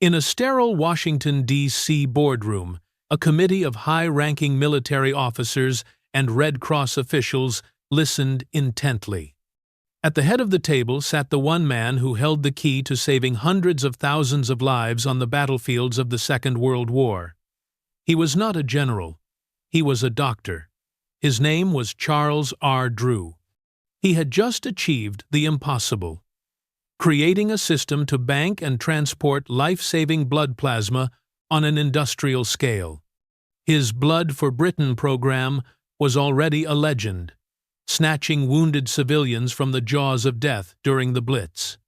In a sterile Washington, D.C. boardroom, a committee of high-ranking military officers and Red Cross officials listened intently. At the head of the table sat the one man who held the key to saving hundreds of thousands of lives on the battlefields of the Second World War. He was not a general. He was a doctor. His name was Charles R. Drew. He had just achieved the impossible, creating a system to bank and transport life-saving blood plasma on an industrial scale. His Blood for Britain program was already a legend, snatching wounded civilians from the jaws of death during the Blitz.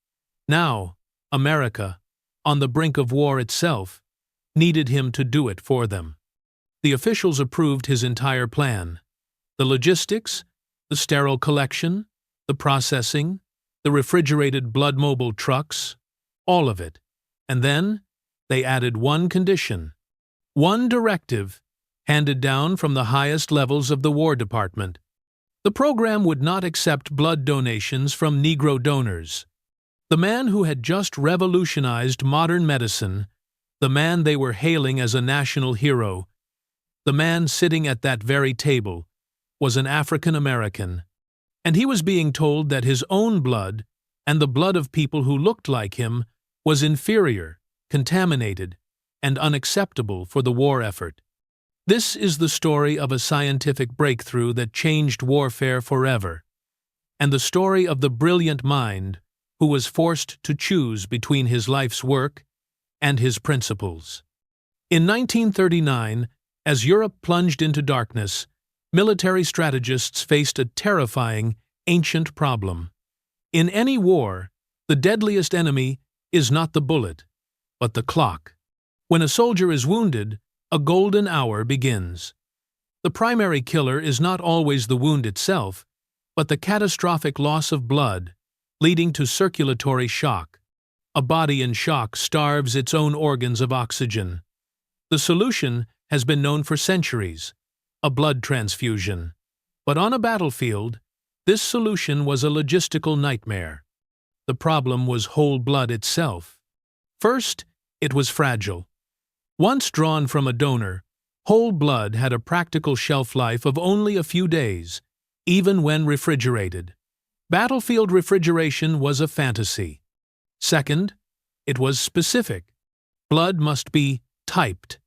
Now, America, on the brink of war itself, needed him to do it for them. The officials approved his entire plan. The logistics, the sterile collection, the processing, the refrigerated blood-mobile trucks, all of it. And then, they added one condition, one directive, handed down from the highest levels of the War Department. The program would not accept blood donations from Negro donors. The man who had just revolutionized modern medicine, the man they were hailing as a national hero, the man sitting at that very table, was an African American, and he was being told that his own blood, and the blood of people who looked like him, was inferior, contaminated, and unacceptable for the war effort. This is the story of a scientific breakthrough that changed warfare forever, and the story of the brilliant mind who was forced to choose between his life's work and his principles. In 1939, as Europe plunged into darkness, military strategists faced a terrifying, ancient problem. In any war, the deadliest enemy is not the bullet, but the clock. When a soldier is wounded, a golden hour begins. The primary killer is not always the wound itself, but the catastrophic loss of blood, leading to circulatory shock. A body in shock starves its own organs of oxygen. The solution has been known for centuries, a blood transfusion. But on a battlefield, this solution was a logistical nightmare. The problem was whole blood itself. First, it was fragile. Once drawn from a donor, whole blood had a practical shelf life of only a few days, even when refrigerated. Battlefield refrigeration was a fantasy. Second, it was specific. Blood must be typed.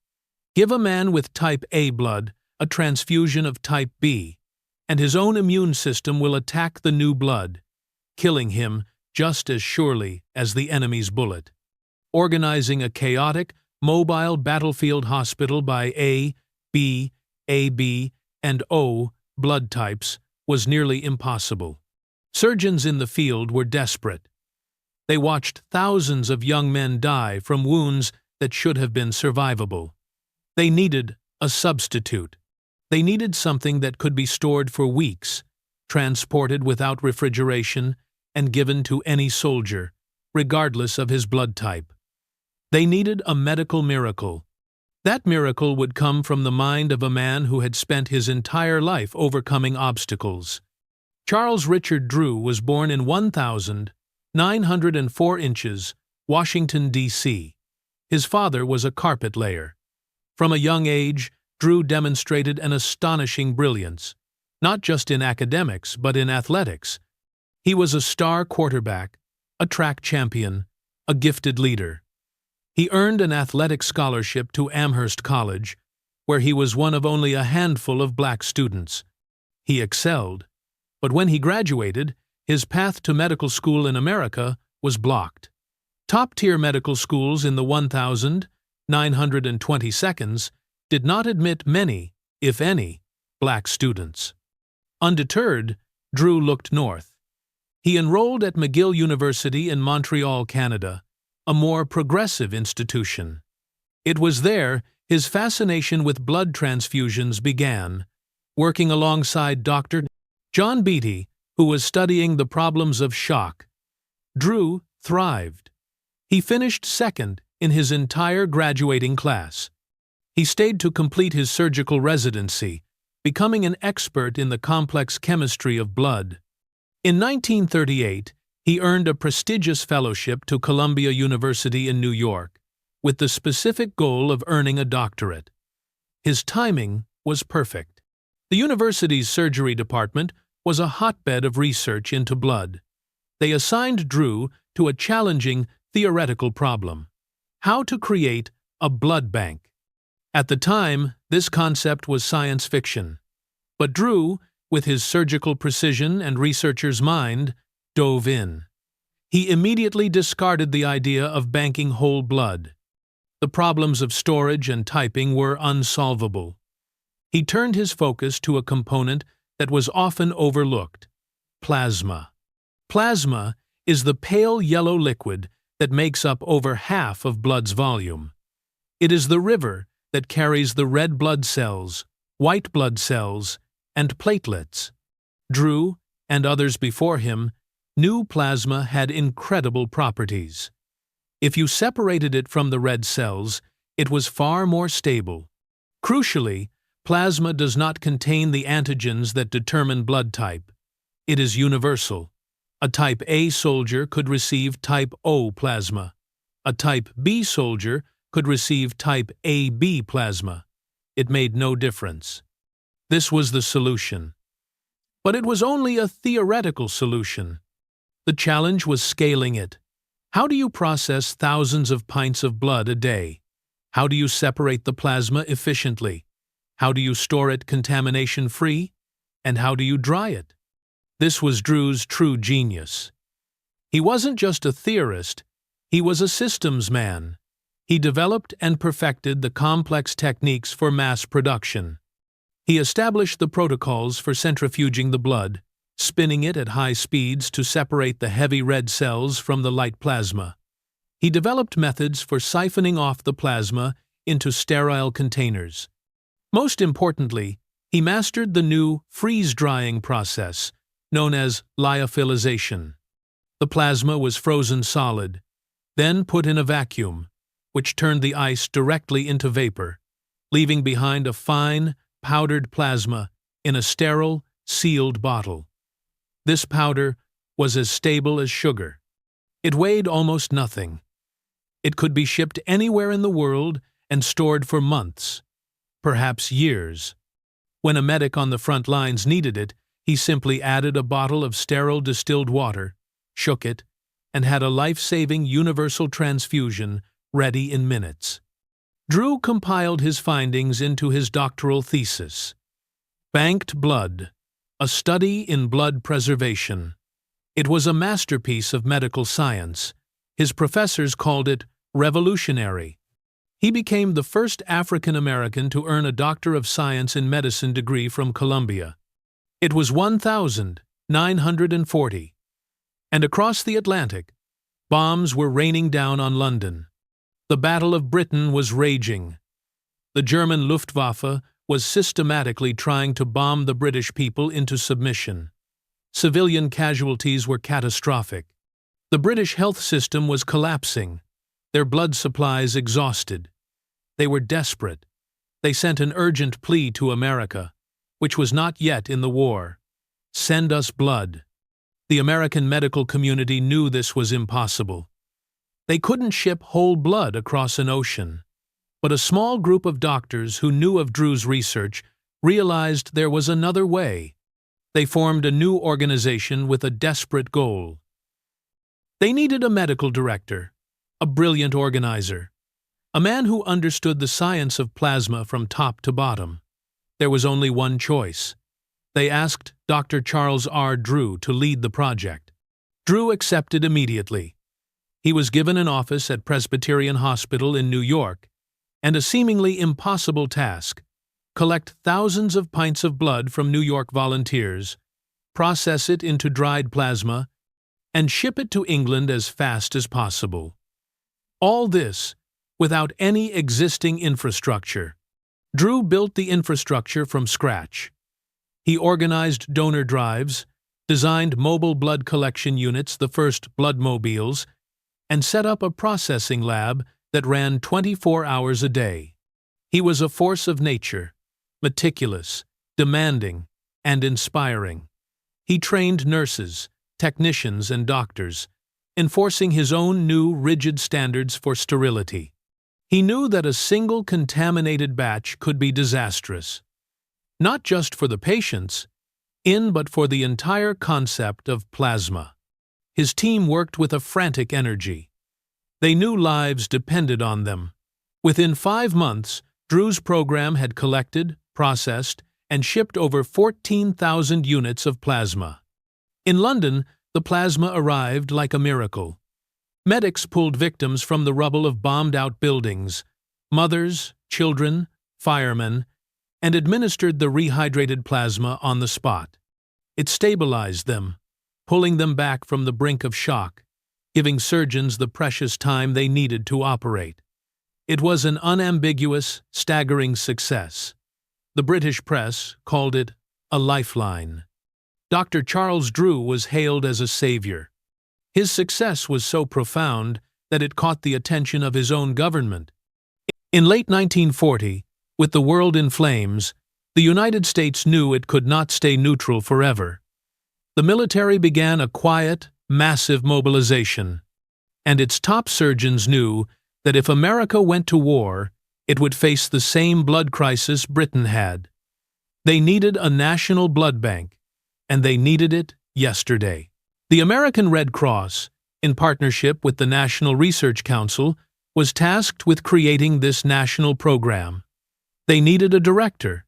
Give a man with type A blood a transfusion of type B, and his own immune system will attack the new blood, killing him just as surely as the enemy's bullet. Organizing a chaotic, mobile battlefield hospital by A, B, AB, and O blood types was nearly impossible. Surgeons in the field were desperate. They watched thousands of young men die from wounds that should have been survivable. They needed a substitute. They needed something that could be stored for weeks, transported without refrigeration, and given to any soldier, regardless of his blood type. They needed a medical miracle. That miracle would come from the mind of a man who had spent his entire life overcoming obstacles. Charles Richard Drew was born in 1,904 inches, Washington, D.C. His father was a carpet layer. From a young age, Drew demonstrated an astonishing brilliance, not just in academics but in athletics. He was a star quarterback, a track champion, a gifted leader. He earned an athletic scholarship to Amherst College, where he was one of only a handful of black students. He excelled, but when he graduated, his path to medical school in America was blocked. Top-tier medical schools in the 1,922nd did not admit many, if any, black students. Undeterred, Drew looked north. He enrolled at McGill University in Montreal, Canada, a more progressive institution. It was there his fascination with blood transfusions began, working alongside Dr. John Beatty, who was studying the problems of shock. Drew thrived. He finished second in his entire graduating class. He stayed to complete his surgical residency, becoming an expert in the complex chemistry of blood. In 1938, he earned a prestigious fellowship to Columbia University in New York. with the specific goal of earning a doctorate. His timing was perfect. The university's surgery department was a hotbed of research into blood. They assigned Drew to a challenging theoretical problem: how to create a blood bank. At the time, this concept was science fiction. But Drew, with his surgical precision and researcher's mind, dove in. He immediately discarded the idea of banking whole blood. The problems of storage and typing were unsolvable. He turned his focus to a component that was often overlooked: plasma. Plasma is the pale yellow liquid that makes up over half of blood's volume. It is the river that carries the red blood cells, white blood cells, and platelets. Drew, and others before him, knew plasma had incredible properties. If you separated it from the red cells, it was far more stable. Crucially, plasma does not contain the antigens that determine blood type. It is universal. A type A soldier could receive type O plasma. A type B soldier could receive type AB plasma. It made no difference. This was the solution. But it was only a theoretical solution. The challenge was scaling it. How do you process thousands of pints of blood a day? How do you separate the plasma efficiently? How do you store it contamination-free? And how do you dry it? This was Drew's true genius. He wasn't just a theorist, he was a systems man. He developed and perfected the complex techniques for mass production. He established the protocols for centrifuging the blood, spinning it at high speeds to separate the heavy red cells from the light plasma. He developed methods for siphoning off the plasma into sterile containers. Most importantly, he mastered the new freeze-drying process, known as lyophilization. The plasma was frozen solid, then put in a vacuum, which turned the ice directly into vapor, leaving behind a fine, powdered plasma in a sterile, sealed bottle. This powder was as stable as sugar. It weighed almost nothing. It could be shipped anywhere in the world and stored for months, perhaps years. When a medic on the front lines needed it, he simply added a bottle of sterile distilled water, shook it, and had a life-saving universal transfusion ready in minutes. Drew compiled his findings into his doctoral thesis, Banked Blood, a Study in Blood Preservation. It was a masterpiece of medical science. His professors called it revolutionary. He became the first African American to earn a Doctor of Science in Medicine degree from Columbia. It was 1940, and across the Atlantic, bombs were raining down on London. The Battle of Britain was raging. The German Luftwaffe was systematically trying to bomb the British people into submission. Civilian casualties were catastrophic. The British health system was collapsing, their blood supplies exhausted. They were desperate. They sent an urgent plea to America, which was not yet in the war. Send us blood. The American medical community knew this was impossible. They couldn't ship whole blood across an ocean. But a small group of doctors who knew of Drew's research realized there was another way. They formed a new organization with a desperate goal. They needed a medical director, a brilliant organizer, a man who understood the science of plasma from top to bottom. There was only one choice. They asked Dr. Charles R. Drew to lead the project. Drew accepted immediately. He was given an office at Presbyterian Hospital in New York, and a seemingly impossible task: collect thousands of pints of blood from New York volunteers, process it into dried plasma, and ship it to England as fast as possible. All this without any existing infrastructure. Drew built the infrastructure from scratch. He organized donor drives, designed mobile blood collection units, the first bloodmobiles, and set up a processing lab that ran 24 hours a day. He was a force of nature, meticulous, demanding, and inspiring. He trained nurses, technicians, and doctors, enforcing his own new rigid standards for sterility. He knew that a single contaminated batch could be disastrous, not just for the patients, but for the entire concept of plasma. His team worked with a frantic energy. They knew lives depended on them. Within 5 months, Drew's program had collected, processed, and shipped over 14,000 units of plasma. In London, the plasma arrived like a miracle. Medics pulled victims from the rubble of bombed-out buildings, mothers, children, firemen, and administered the rehydrated plasma on the spot. It stabilized them, pulling them back from the brink of shock, giving surgeons the precious time they needed to operate. It was an unambiguous, staggering success. The British press called it a lifeline. Dr. Charles Drew was hailed as a savior. His success was so profound that it caught the attention of his own government. In late 1940, with the world in flames, the United States knew it could not stay neutral forever. The military began a quiet, massive mobilization, and its top surgeons knew that if America went to war, it would face the same blood crisis Britain had. They needed a national blood bank, and they needed it yesterday. The American Red Cross, in partnership with the National Research Council, was tasked with creating this national program. They needed a director,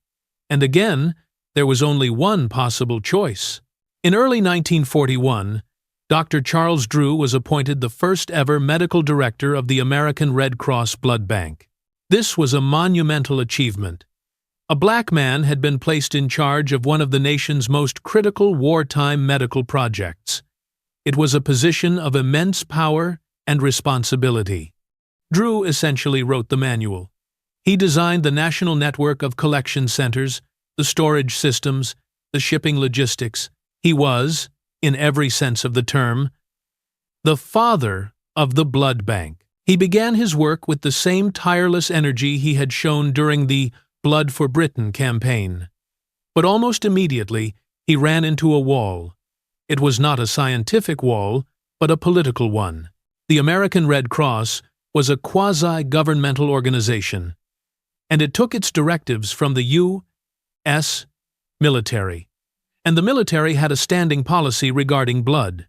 and again, there was only one possible choice. In early 1941, Dr. Charles Drew was appointed the first-ever medical director of the American Red Cross Blood Bank. This was a monumental achievement. A black man had been placed in charge of one of the nation's most critical wartime medical projects. It was a position of immense power and responsibility. Drew essentially wrote the manual. He designed the national network of collection centers, the storage systems, the shipping logistics. He was, in every sense of the term, the father of the blood bank. He began his work with the same tireless energy he had shown during the Blood for Britain campaign. But almost immediately, he ran into a wall. It was not a scientific wall, but a political one. The American Red Cross was a quasi-governmental organization, and it took its directives from the U.S. military. And the military had a standing policy regarding blood.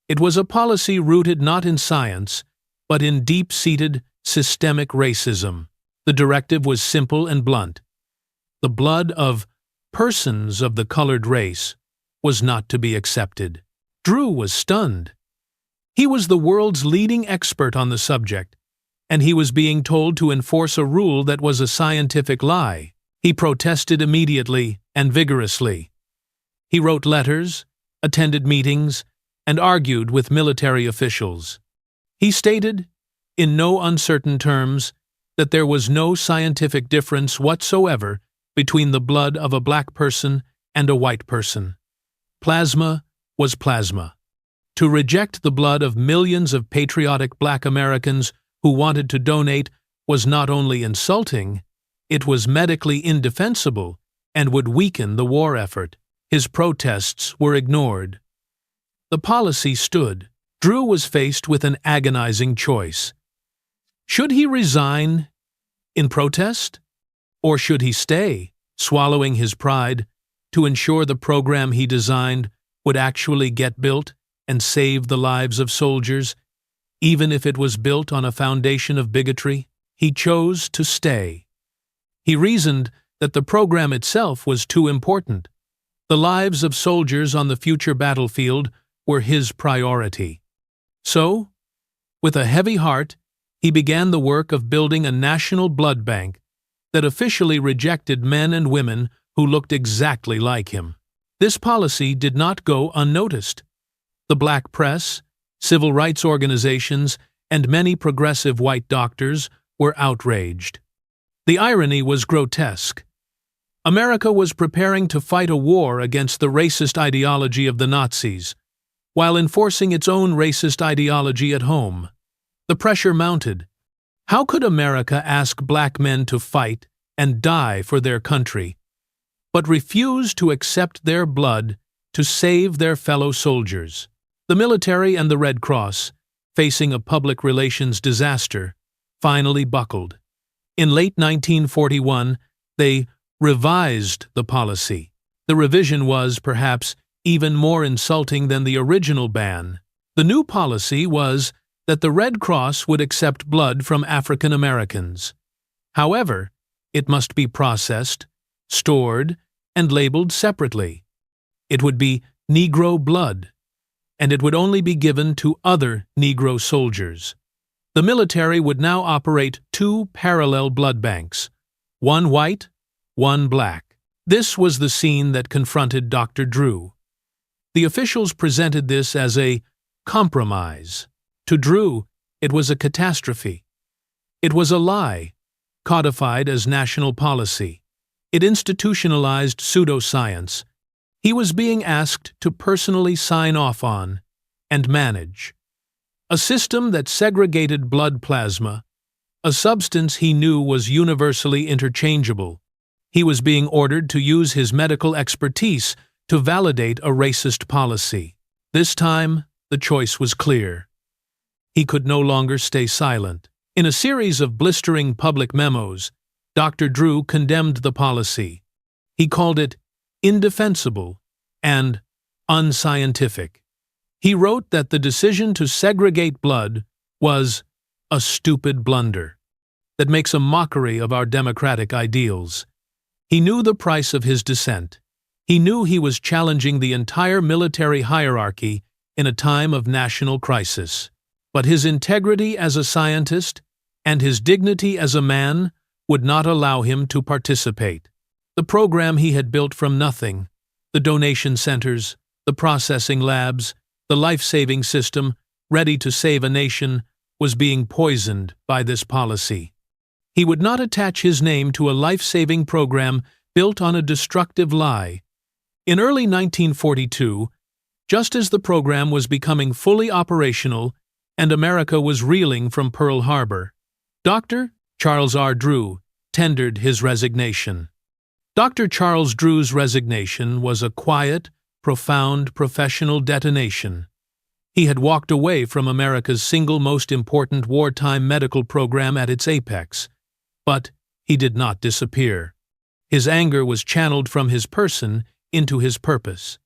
It was a policy rooted not in science, but in deep-seated, systemic racism. The directive was simple and blunt. The blood of persons of the colored race was not to be accepted. Drew was stunned. He was the world's leading expert on the subject, and he was being told to enforce a rule that was a scientific lie. He protested immediately and vigorously. He wrote letters, attended meetings, and argued with military officials. He stated, in no uncertain terms, that there was no scientific difference whatsoever between the blood of a black person and a white person. Plasma was plasma. To reject the blood of millions of patriotic black Americans who wanted to donate was not only insulting, it was medically indefensible and would weaken the war effort. His protests were ignored. The policy stood. Drew was faced with an agonizing choice. Should he resign in protest? Or should he stay, swallowing his pride, to ensure the program he designed would actually get built and save the lives of soldiers, even if it was built on a foundation of bigotry? He chose to stay. He reasoned that the program itself was too important. The lives of soldiers on the future battlefield were his priority. So, with a heavy heart, he began the work of building a national blood bank that officially rejected men and women who looked exactly like him. This policy did not go unnoticed. The black press, civil rights organizations, and many progressive white doctors were outraged. The irony was grotesque. America was preparing to fight a war against the racist ideology of the Nazis, while enforcing its own racist ideology at home. The pressure mounted. How could America ask black men to fight and die for their country, but refuse to accept their blood to save their fellow soldiers? The military and the Red Cross, facing a public relations disaster, finally buckled. In late 1941, they revised the policy. The revision was, perhaps, even more insulting than the original ban. The new policy was that the Red Cross would accept blood from African Americans. However, it must be processed, stored, and labeled separately. It would be Negro blood, and it would only be given to other Negro soldiers. The military would now operate two parallel blood banks, one white, one black. This was the scene that confronted Dr. Drew. The officials presented this as a compromise. To Drew, it was a catastrophe. It was a lie, codified as national policy. It institutionalized pseudoscience. He was being asked to personally sign off on and manage a system that segregated blood plasma, a substance he knew was universally interchangeable. He was being ordered to use his medical expertise to validate a racist policy. This time, the choice was clear. He could no longer stay silent. In a series of blistering public memos, Dr. Drew condemned the policy. He called it indefensible and unscientific. He wrote that the decision to segregate blood was a stupid blunder that makes a mockery of our democratic ideals. He knew the price of his dissent. He knew he was challenging the entire military hierarchy in a time of national crisis. But his integrity as a scientist and his dignity as a man would not allow him to participate. The program he had built from nothing, the donation centers, the processing labs, the life-saving system ready to save a nation, was being poisoned by this policy. He would not attach his name to a life-saving program built on a destructive lie. In early 1942, just as the program was becoming fully operational and America was reeling from Pearl Harbor, Dr. Charles R. Drew tendered his resignation. Dr. Charles Drew's resignation was a quiet, profound professional detonation. He had walked away from America's single most important wartime medical program at its apex. But he did not disappear. His anger was channeled from his person into his purpose.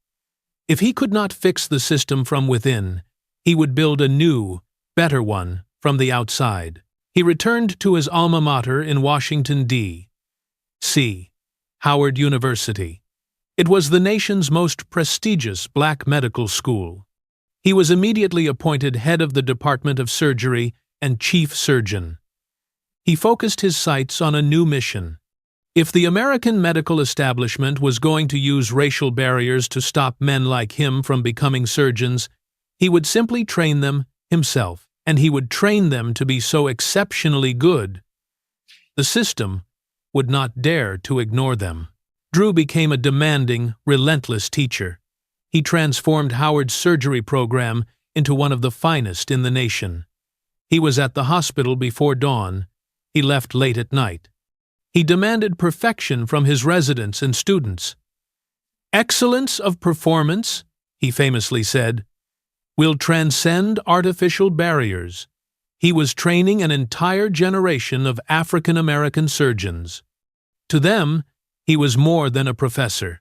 If he could not fix the system from within, he would build a new, better one from the outside. He returned to his alma mater in Washington, D.C., Howard University. It was the nation's most prestigious black medical school. He was immediately appointed head of the Department of Surgery and chief surgeon. He focused his sights on a new mission. If the American medical establishment was going to use racial barriers to stop men like him from becoming surgeons, he would simply train them himself, and he would train them to be so exceptionally good. The system would not dare to ignore them. Drew became a demanding, relentless teacher. He transformed Howard's surgery program into one of the finest in the nation. He was at the hospital before dawn. He left late at night. He demanded perfection from his residents and students. "Excellence of performance," he famously said, "will transcend artificial barriers." He was training an entire generation of African American surgeons. To them, he was more than a professor.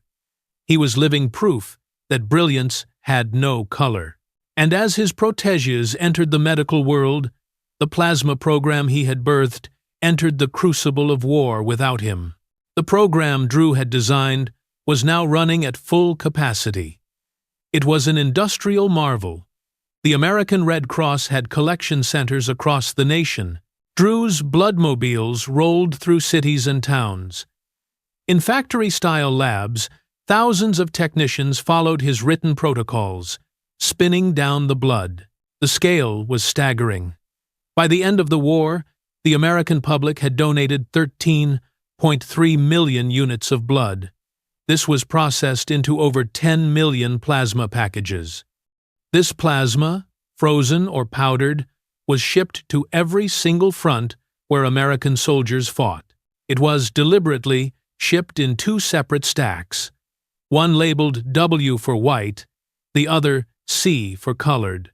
He was living proof that brilliance had no color. And as his protégés entered the medical world, the plasma program he had birthed entered the crucible of war without him. The program Drew had designed was now running at full capacity. It was an industrial marvel. The American Red Cross had collection centers across the nation. Drew's bloodmobiles rolled through cities and towns. In factory-style labs, thousands of technicians followed his written protocols, spinning down the blood. The scale was staggering. By the end of the war, the American public had donated 13.3 million units of blood. This was processed into over 10 million plasma packages. This plasma, frozen or powdered, was shipped to every single front where American soldiers fought. It was deliberately shipped in two separate stacks, one labeled W for white, the other C for colored.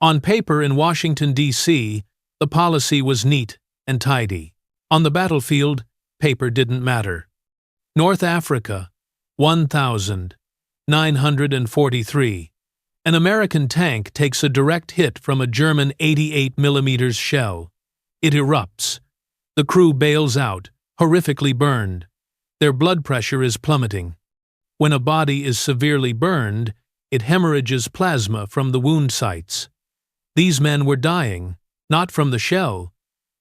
On paper in Washington, D.C., The policy was neat and tidy. On the battlefield, paper didn't matter. North Africa, 1,943. An American tank takes a direct hit from a German 88mm shell. It erupts. The crew bails out, horrifically burned. Their blood pressure is plummeting. When a body is severely burned, it hemorrhages plasma from the wound sites. These men were dying, not from the shell,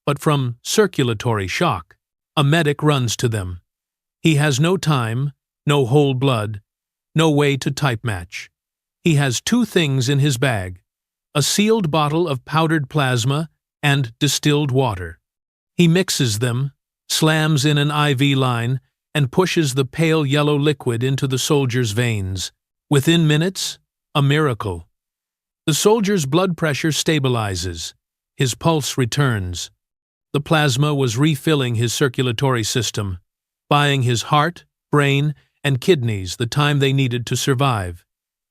but from circulatory shock. A medic runs to them. He has no time, no whole blood, no way to type match. He has two things in his bag: a sealed bottle of powdered plasma and distilled water. He mixes them, slams in an IV line, and pushes the pale yellow liquid into the soldier's veins. Within minutes, a miracle. The soldier's blood pressure stabilizes. His pulse returns. The plasma was refilling his circulatory system, buying his heart, brain, and kidneys the time they needed to survive.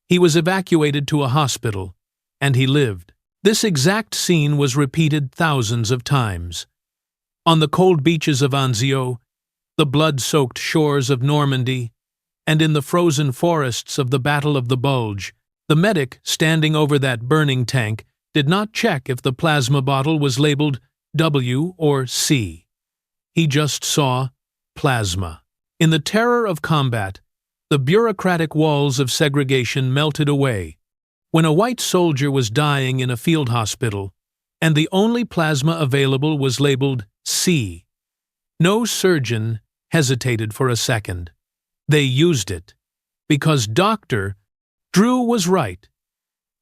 He was evacuated to a hospital, and he lived. This exact scene was repeated thousands of times. On the cold beaches of Anzio, the blood-soaked shores of Normandy, and in the frozen forests of the Battle of the Bulge, the medic standing over that burning tank did not check if the plasma bottle was labeled W or C. He just saw plasma. In the terror of combat, the bureaucratic walls of segregation melted away. When a white soldier was dying in a field hospital, and the only plasma available was labeled C, no surgeon hesitated for a second. They used it. Because Dr. Drew was right.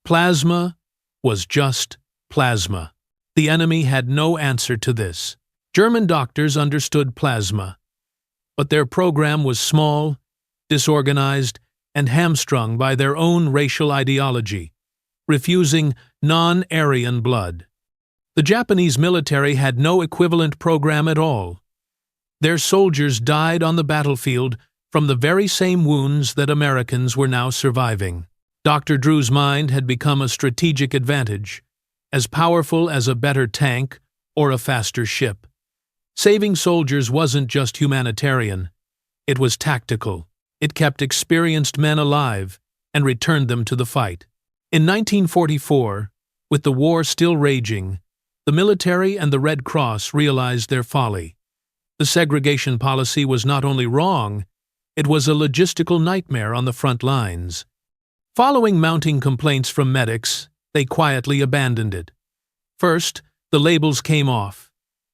Plasma was just plasma. The enemy had no answer to this. German doctors understood plasma, but their program was small, disorganized, and hamstrung by their own racial ideology, refusing non-Aryan blood. The Japanese military had no equivalent program at all. Their soldiers died on the battlefield from the very same wounds that Americans were now surviving. Dr. Drew's mind had become a strategic advantage, as powerful as a better tank or a faster ship. Saving soldiers wasn't just humanitarian, it was tactical. It kept experienced men alive and returned them to the fight. In 1944, with the war still raging, the military and the Red Cross realized their folly. The segregation policy was not only wrong, it was a logistical nightmare on the front lines. Following mounting complaints from medics, they quietly abandoned it. First, the labels came off,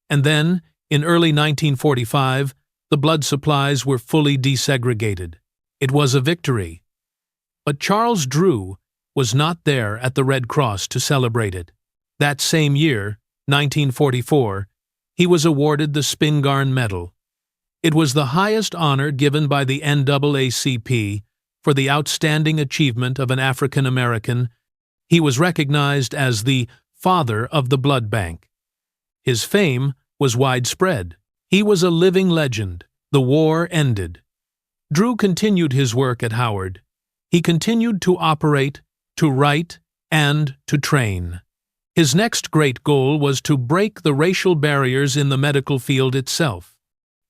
and then, in early 1945, the blood supplies were fully desegregated. It was a victory. But Charles Drew was not there at the Red Cross to celebrate it. That same year, 1944, he was awarded the Spingarn Medal. It was the highest honor given by the NAACP for the outstanding achievement of an African American. He was recognized as the father of the blood bank. His fame was widespread. He was a living legend. The war ended. Drew continued his work at Howard. He continued to operate, to write, and to train. His next great goal was to break the racial barriers in the medical field itself.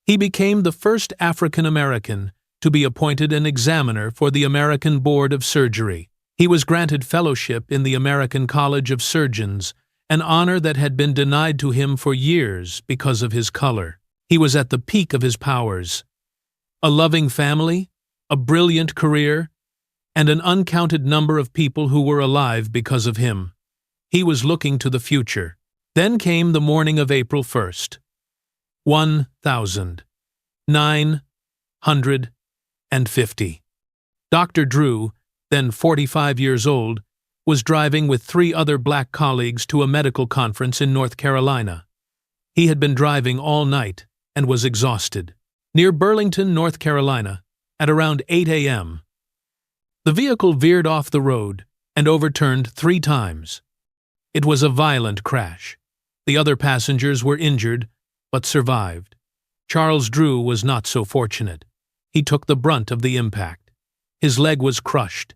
He became the first African American to be appointed an examiner for the American Board of Surgery. He was granted fellowship in the American College of Surgeons, an honor that had been denied to him for years because of his color. He was at the peak of his powers. A loving family, a brilliant career, and an uncounted number of people who were alive because of him. He was looking to the future. Then came the morning of April 1st. 1,950. Dr. Drew, then 45 years old, was driving with 3 other black colleagues to a medical conference in North Carolina. He had been driving all night and was exhausted. Near Burlington, North Carolina, at around 8 a.m., the vehicle veered off the road and overturned 3 times. It was a violent crash. The other passengers were injured, but survived. Charles Drew was not so fortunate. He took the brunt of the impact. His leg was crushed,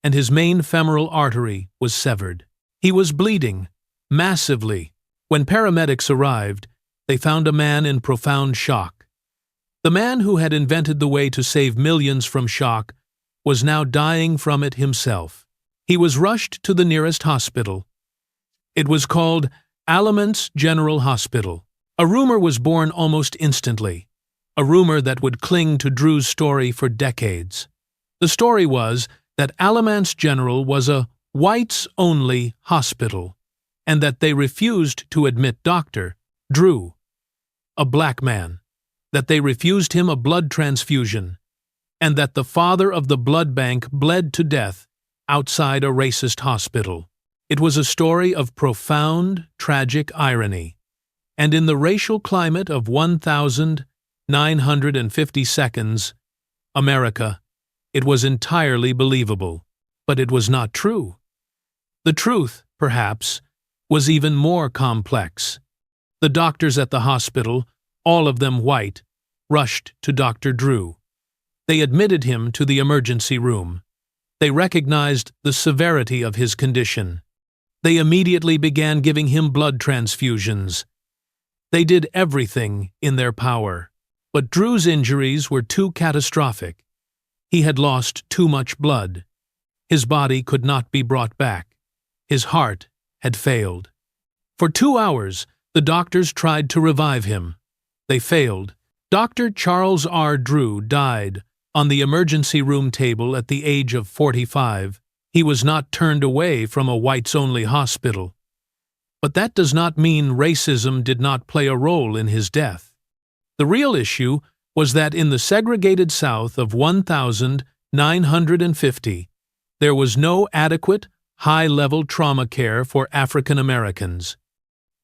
and his main femoral artery was severed. He was bleeding, massively, When paramedics arrived, they found a man in profound shock. The man who had invented the way to save millions from shock was now dying from it himself. He was rushed to the nearest hospital. It was called Alamance General Hospital. A rumor was born almost instantly, a rumor that would cling to Drew's story for decades. The story was that Alamance General was a whites-only hospital, and that they refused to admit Dr. Drew, a black man, that they refused him a blood transfusion, and that the father of the blood bank bled to death outside a racist hospital. It was a story of profound, tragic irony, and in the racial climate of 1,950 seconds, America, it was entirely believable. But it was not true. The truth, perhaps, was even more complex. The doctors at the hospital, all of them white, rushed to Dr. Drew. They admitted him to the emergency room. They recognized the severity of his condition. They immediately began giving him blood transfusions. They did everything in their power. But Drew's injuries were too catastrophic. He had lost too much blood. His body could not be brought back. His heart had failed. For 2 hours, the doctors tried to revive him. They failed. Dr. Charles R. Drew died on the emergency room table at the age of 45. He was not turned away from a whites-only hospital. But that does not mean racism did not play a role in his death. The real issue was that in the segregated South of 1,950, there was no adequate, high-level trauma care for African Americans.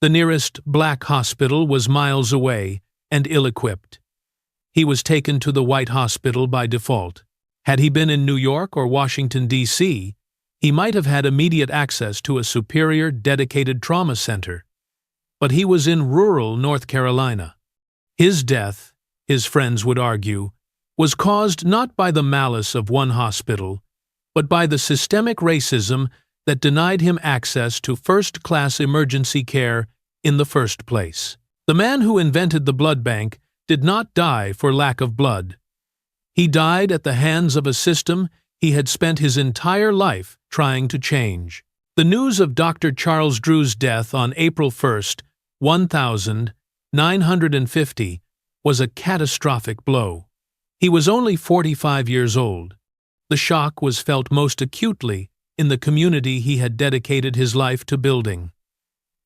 The nearest black hospital was miles away and ill-equipped. He was taken to the white hospital by default. Had he been in New York or Washington, D.C., he might have had immediate access to a superior, dedicated trauma center. But he was in rural North Carolina. His death, his friends would argue, was caused not by the malice of one hospital, but by the systemic racism that denied him access to first-class emergency care in the first place. The man who invented the blood bank did not die for lack of blood. He died at the hands of a system he had spent his entire life trying to change. The news of Dr. Charles Drew's death on April 1st, 1950, was a catastrophic blow. He was only 45 years old. The shock was felt most acutely in the community he had dedicated his life to building.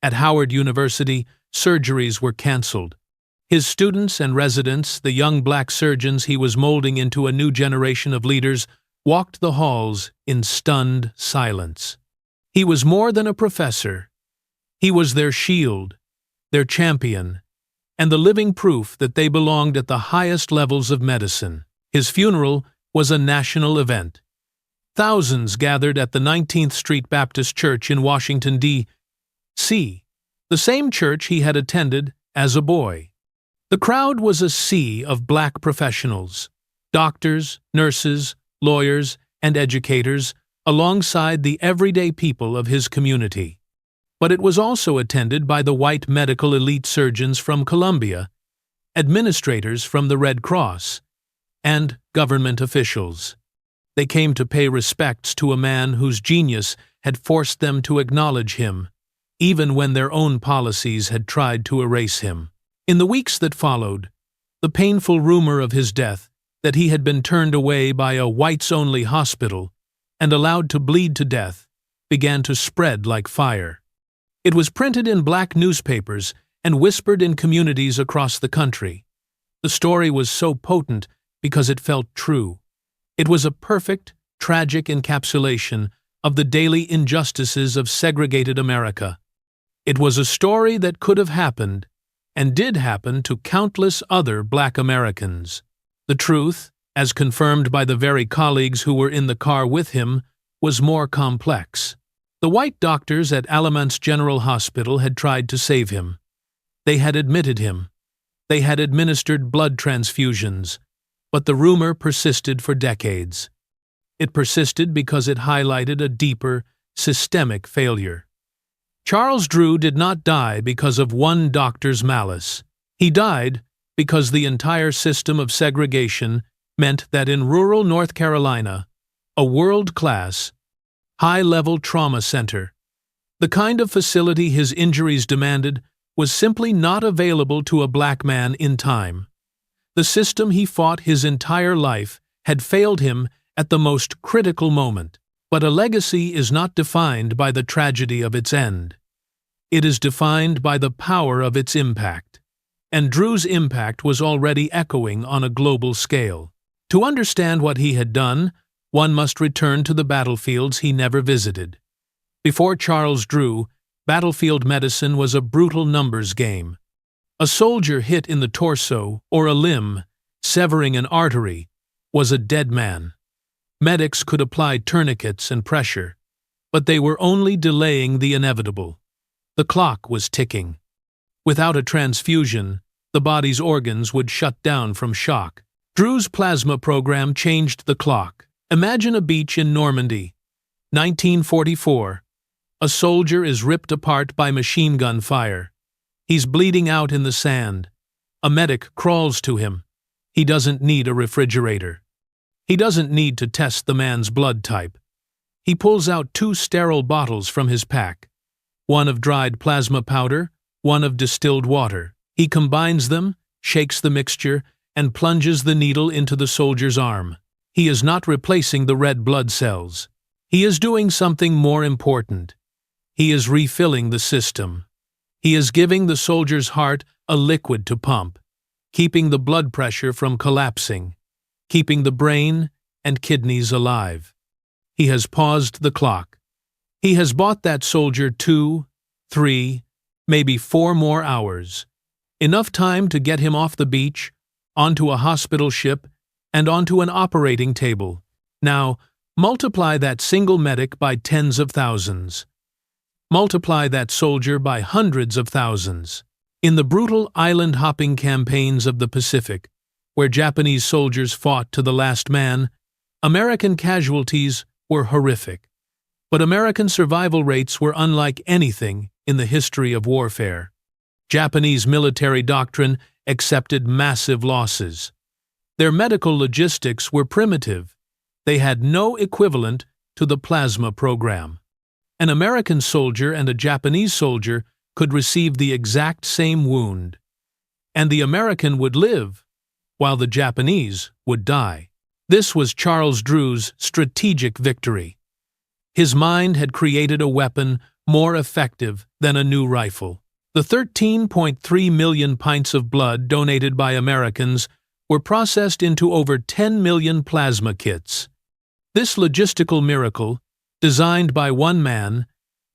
At Howard University, surgeries were canceled. His students and residents, the young black surgeons he was molding into a new generation of leaders, walked the halls in stunned silence. He was more than a professor. He was their shield, their champion, and the living proof that they belonged at the highest levels of medicine. His funeral was a national event. Thousands gathered at the 19th Street Baptist Church in Washington, D.C., the same church he had attended as a boy. The crowd was a sea of black professionals, doctors, nurses, lawyers, and educators, alongside the everyday people of his community. But it was also attended by the white medical elite surgeons from Columbia, administrators from the Red Cross, and government officials. They came to pay respects to a man whose genius had forced them to acknowledge him, even when their own policies had tried to erase him. In the weeks that followed, the painful rumor of his death, that he had been turned away by a whites-only hospital and allowed to bleed to death, began to spread like fire. It was printed in black newspapers and whispered in communities across the country. The story was so potent because it felt true. It was a perfect, tragic encapsulation of the daily injustices of segregated America. It was a story that could have happened, and did happen, to countless other black Americans. The truth, as confirmed by the very colleagues who were in the car with him, was more complex. The white doctors at Alamance General Hospital had tried to save him. They had admitted him. They had administered blood transfusions. But the rumor persisted for decades. It persisted because it highlighted a deeper, systemic failure. Charles Drew did not die because of one doctor's malice. He died because the entire system of segregation meant that in rural North Carolina, a world-class, high-level trauma center, the kind of facility his injuries demanded was simply not available to a black man in time. The system he fought his entire life had failed him at the most critical moment. But a legacy is not defined by the tragedy of its end. It is defined by the power of its impact. And Drew's impact was already echoing on a global scale. To understand what he had done, one must return to the battlefields he never visited. Before Charles Drew, battlefield medicine was a brutal numbers game. A soldier hit in the torso or a limb, severing an artery, was a dead man. Medics could apply tourniquets and pressure, but they were only delaying the inevitable. The clock was ticking. Without a transfusion, the body's organs would shut down from shock. Drew's plasma program changed the clock. Imagine a beach in Normandy, 1944. A soldier is ripped apart by machine gun fire. He's bleeding out in the sand. A medic crawls to him. He doesn't need a refrigerator. He doesn't need to test the man's blood type. He pulls out 2 sterile bottles from his pack, one of dried plasma powder, one of distilled water. He combines them, shakes the mixture, and plunges the needle into the soldier's arm. He is not replacing the red blood cells. He is doing something more important. He is refilling the system. He is giving the soldier's heart a liquid to pump, keeping the blood pressure from collapsing, keeping the brain and kidneys alive. He has paused the clock. He has bought that soldier 2, 3, maybe 4 more hours. Enough time to get him off the beach, onto a hospital ship, and onto an operating table. Now, multiply that single medic by tens of thousands. Multiply that soldier by hundreds of thousands. In the brutal island-hopping campaigns of the Pacific, where Japanese soldiers fought to the last man, American casualties were horrific. But American survival rates were unlike anything in the history of warfare. Japanese military doctrine accepted massive losses. Their medical logistics were primitive. They had no equivalent to the plasma program. An American soldier and a Japanese soldier could receive the exact same wound, and the American would live, while the Japanese would die. This was Charles Drew's strategic victory. His mind had created a weapon more effective than a new rifle. The 13.3 million pints of blood donated by Americans were processed into over 10 million plasma kits. This logistical miracle, designed by one man,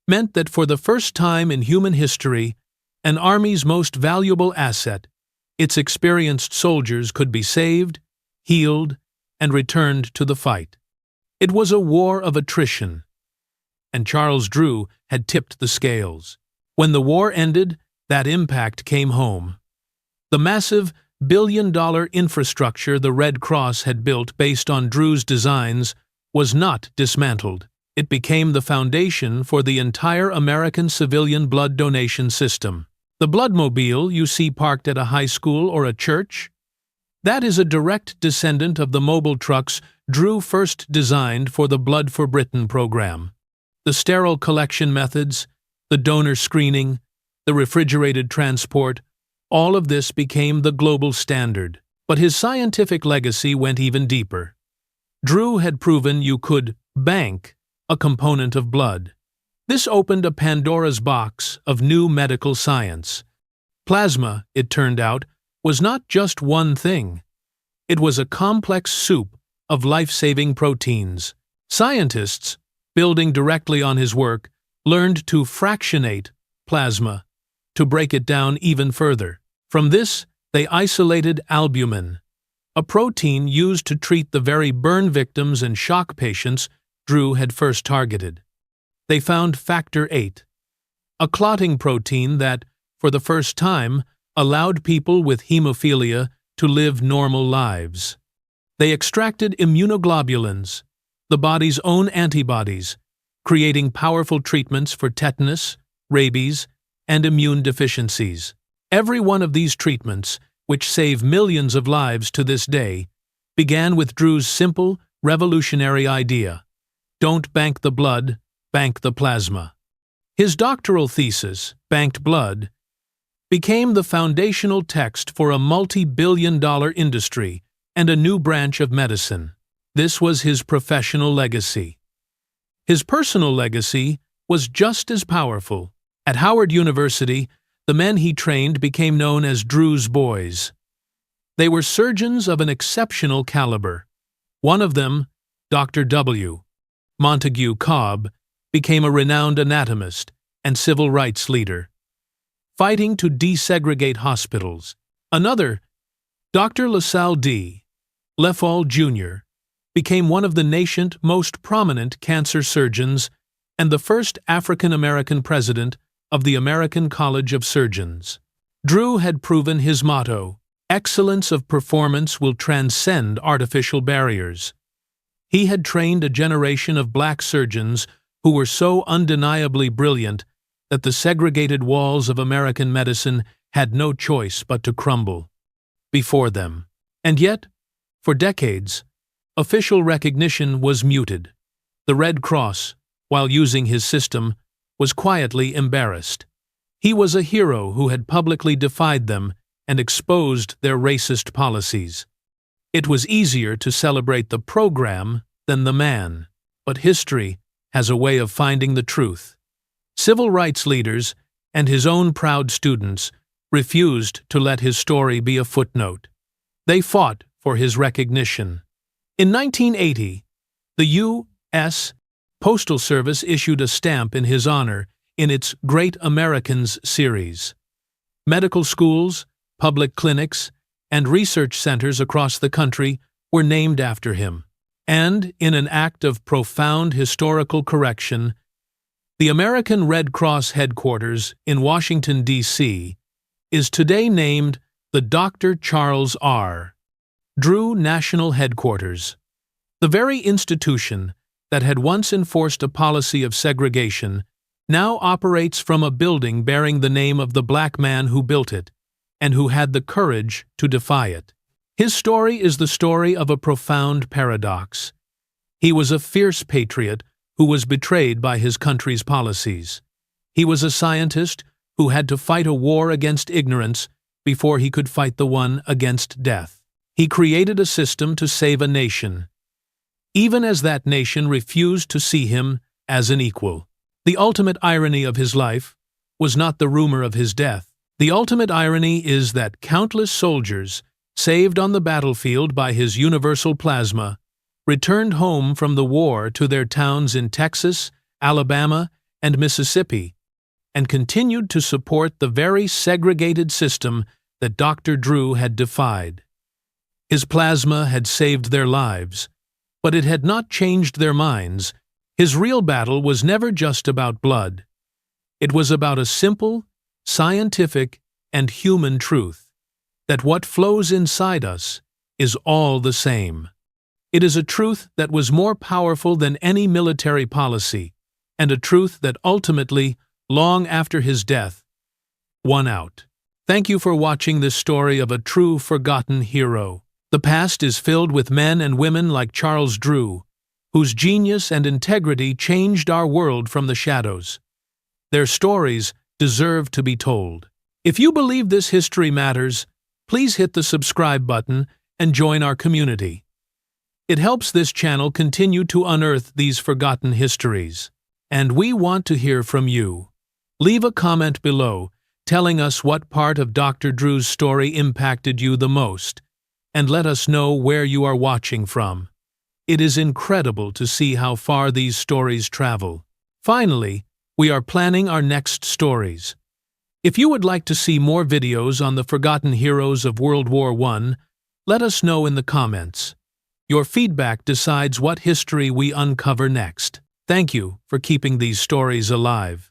meant that for the first time in human history, an army's most valuable asset, its experienced soldiers, could be saved, healed, and returned to the fight. It was a war of attrition, and Charles Drew had tipped the scales. When the war ended, that impact came home. The massive billion-dollar infrastructure the Red Cross had built based on Drew's designs was not dismantled. It became the foundation for the entire American civilian blood donation system. The bloodmobile you see parked at a high school or a church? That is a direct descendant of the mobile trucks Drew first designed for the Blood for Britain program. The sterile collection methods, the donor screening, the refrigerated transport, all of this became the global standard. But his scientific legacy went even deeper. Drew had proven you could bank a component of blood. This opened a Pandora's box of new medical science. Plasma, it turned out, was not just one thing. It was a complex soup of life-saving proteins. Scientists, building directly on his work, learned to fractionate plasma, to break it down even further. From this, they isolated albumin, a protein used to treat the very burn victims and shock patients Drew had first targeted. They found factor VIII, a clotting protein that, for the first time, allowed people with hemophilia to live normal lives. They extracted immunoglobulins, the body's own antibodies, creating powerful treatments for tetanus, rabies, and immune deficiencies. Every one of these treatments, which save millions of lives to this day, began with Drew's simple, revolutionary idea: don't bank the blood, bank the plasma. His doctoral thesis, Banked Blood, became the foundational text for a multi-billion-dollar industry and a new branch of medicine. This was his professional legacy. His personal legacy was just as powerful. At Howard University, the men he trained became known as Drew's Boys. They were surgeons of an exceptional caliber. One of them, Dr. W. Montague Cobb, became a renowned anatomist and civil rights leader, fighting to desegregate hospitals. Another, Dr. LaSalle D. Leffall Jr., became one of the nation's most prominent cancer surgeons and the first African-American president of the American College of Surgeons. Drew had proven his motto: excellence of performance will transcend artificial barriers. He had trained a generation of black surgeons who were so undeniably brilliant that the segregated walls of American medicine had no choice but to crumble before them. And yet, for decades, official recognition was muted. The Red Cross, while using his system, was quietly embarrassed. He was a hero who had publicly defied them and exposed their racist policies. It was easier to celebrate the program than the man, but history has a way of finding the truth. Civil rights leaders and his own proud students refused to let his story be a footnote. They fought for his recognition. In 1980, the U.S. Postal Service issued a stamp in his honor in its Great Americans series. Medical schools, public clinics, and research centers across the country were named after him. And, in an act of profound historical correction, the American Red Cross headquarters in Washington, D.C., is today named the Dr. Charles R. Drew National Headquarters. The very institution that had once enforced a policy of segregation now operates from a building bearing the name of the black man who built it and who had the courage to defy it. His story is the story of a profound paradox. He was a fierce patriot who was betrayed by his country's policies. He was a scientist who had to fight a war against ignorance before he could fight the one against death. He created a system to save a nation, even as that nation refused to see him as an equal. The ultimate irony of his life was not the rumor of his death. The ultimate irony is that countless soldiers, saved on the battlefield by his universal plasma, returned home from the war to their towns in Texas, Alabama, and Mississippi, and continued to support the very segregated system that Dr. Drew had defied. His plasma had saved their lives, but it had not changed their minds. His real battle was never just about blood. It was about a simple, scientific, and human truth, that what flows inside us is all the same. It is a truth that was more powerful than any military policy, and a truth that ultimately, long after his death, won out. Thank you for watching this story of a true forgotten hero. The past is filled with men and women like Charles Drew, whose genius and integrity changed our world from the shadows. Their stories deserve to be told. If you believe this history matters, please hit the subscribe button and join our community. It helps this channel continue to unearth these forgotten histories. And we want to hear from you. Leave a comment below telling us what part of Dr. Drew's story impacted you the most, and let us know where you are watching from. It is incredible to see how far these stories travel. Finally, we are planning our next stories. If you would like to see more videos on the forgotten heroes of World War I, let us know in the comments. Your feedback decides what history we uncover next. Thank you for keeping these stories alive.